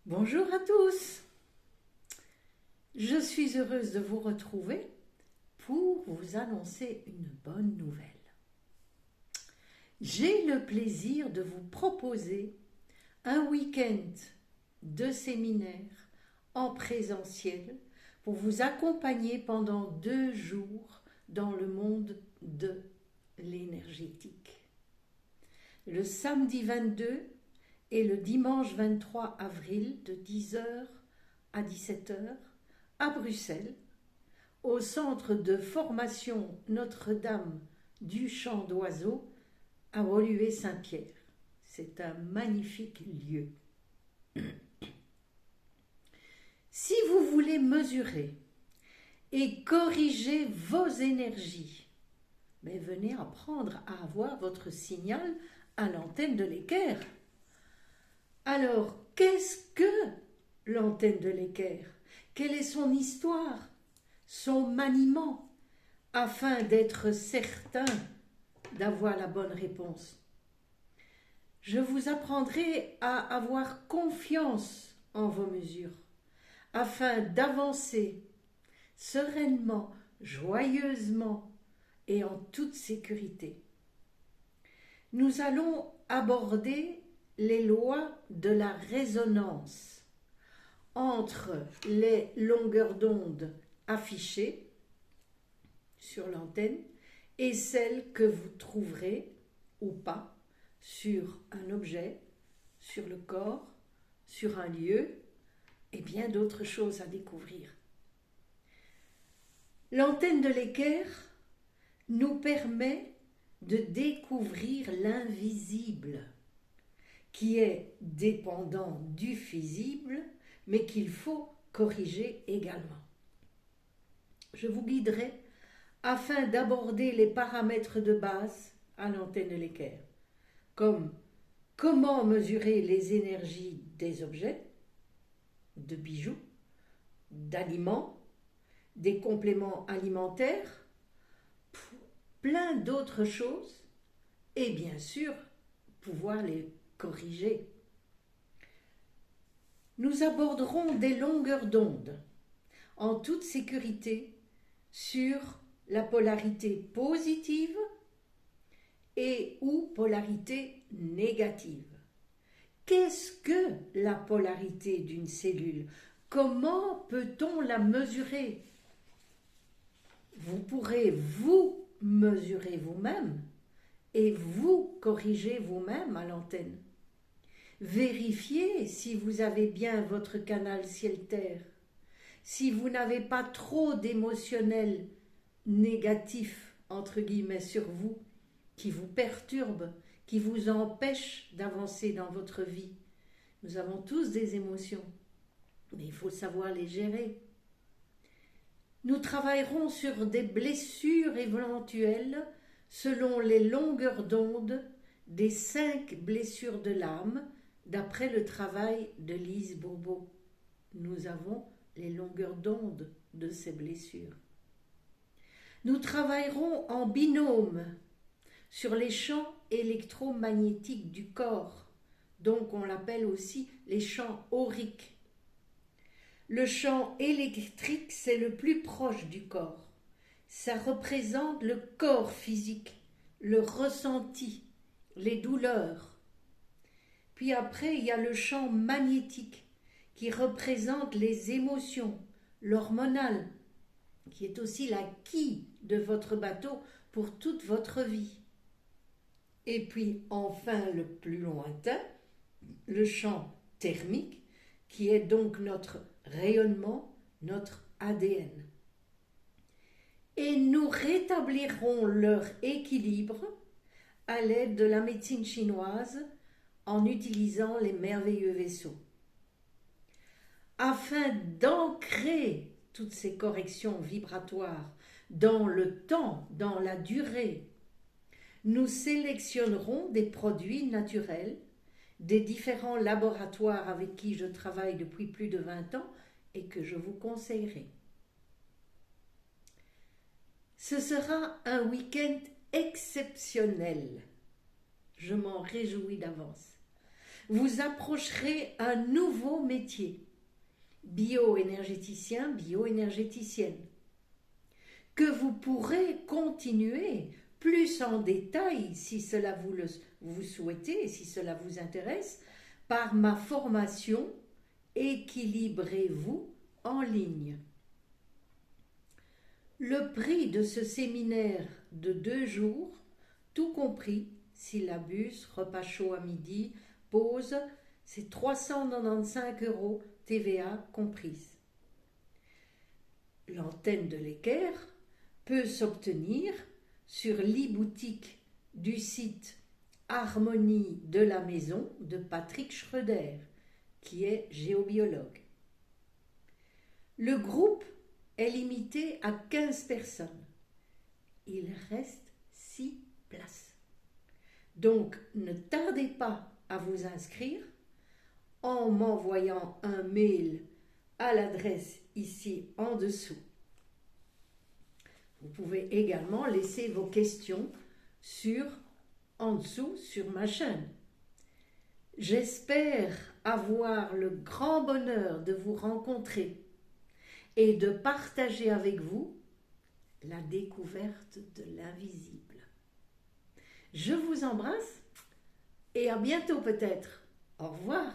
Bonjour à tous, je suis heureuse de vous retrouver pour vous annoncer une bonne nouvelle. J'ai le plaisir de vous proposer un week-end de séminaire en présentiel pour vous accompagner pendant 2 jours dans le monde de l'énergétique. Le samedi 22 et le dimanche 23 avril de 10 heures à 17 heures à Bruxelles, au centre de formation Notre-Dame du Champ d'Oiseaux à Woluwe-Saint-Pierre. C'est un magnifique lieu. Si vous voulez mesurer et corriger vos énergies, mais venez apprendre à avoir votre signal à l'antenne de l'équerre. Alors, qu'est-ce que l'antenne de l'équerre? Quelle est son histoire, son maniement, afin d'être certain d'avoir la bonne réponse? Je vous apprendrai à avoir confiance en vos mesures, afin d'avancer sereinement, joyeusement et en toute sécurité. Nous allons aborder les lois de la résonance entre les longueurs d'onde affichées sur l'antenne et celles que vous trouverez ou pas sur un objet, sur le corps, sur un lieu et bien d'autres choses à découvrir. L'antenne de l'équerre nous permet de découvrir l'invisible, qui est dépendant du visible, mais qu'il faut corriger également. Je vous guiderai afin d'aborder les paramètres de base à l'antenne de l'équerre, comme comment mesurer les énergies des objets, de bijoux, d'aliments, des compléments alimentaires, plein d'autres choses, et bien sûr, pouvoir les corriger. Nous aborderons des longueurs d'onde en toute sécurité sur la polarité positive et ou polarité négative. Qu'est-ce que la polarité d'une cellule? Comment peut-on la mesurer? Vous pourrez vous mesurer vous-même et vous corriger vous-même à l'antenne. Vérifiez si vous avez bien votre canal ciel-terre, si vous n'avez pas trop d'émotionnel négatif, entre guillemets, sur vous, qui vous perturbe, qui vous empêche d'avancer dans votre vie. Nous avons tous des émotions, mais il faut savoir les gérer. Nous travaillerons sur des blessures éventuelles selon les longueurs d'onde des 5 blessures de l'âme d'après le travail de Lise Bourbeau. Nous avons les longueurs d'onde de ces blessures. Nous travaillerons en binôme sur les champs électromagnétiques du corps, donc on l'appelle aussi les champs auriques. Le champ électrique, c'est le plus proche du corps. Ça représente le corps physique, le ressenti, les douleurs. Puis après, il y a le champ magnétique qui représente les émotions, l'hormonal, qui est aussi la quille de votre bateau pour toute votre vie. Et puis enfin, le plus lointain, le champ thermique, qui est donc notre rayonnement, notre ADN. Et nous rétablirons leur équilibre à l'aide de la médecine chinoise en utilisant les merveilleux vaisseaux. Afin d'ancrer toutes ces corrections vibratoires dans le temps, dans la durée, nous sélectionnerons des produits naturels des différents laboratoires avec qui je travaille depuis plus de 20 ans et que je vous conseillerai. Ce sera un week-end exceptionnel. Je m'en réjouis d'avance. vous approcherez un nouveau métier, bioénergéticien, bioénergéticienne, que vous pourrez continuer plus en détail si cela vous souhaitez et si cela vous intéresse, par ma formation Équilibrez-vous en ligne. Le prix de ce séminaire de 2 jours, tout compris, syllabus, repas chaud à midi, pause, c'est 395 €, TVA comprise. L'antenne de l'équerre peut s'obtenir sur l'e-boutique du site Harmonie de la maison de Patrick Schröder, qui est géobiologue. Le groupe est limité à 15 personnes. Il reste 6 places. Donc, ne tardez pas à vous inscrire en m'envoyant un mail à l'adresse ici en dessous. Vous pouvez également laisser vos questions en dessous sur ma chaîne. J'espère avoir le grand bonheur de vous rencontrer et de partager avec vous la découverte de l'invisible. Je vous embrasse et à bientôt peut-être. Au revoir.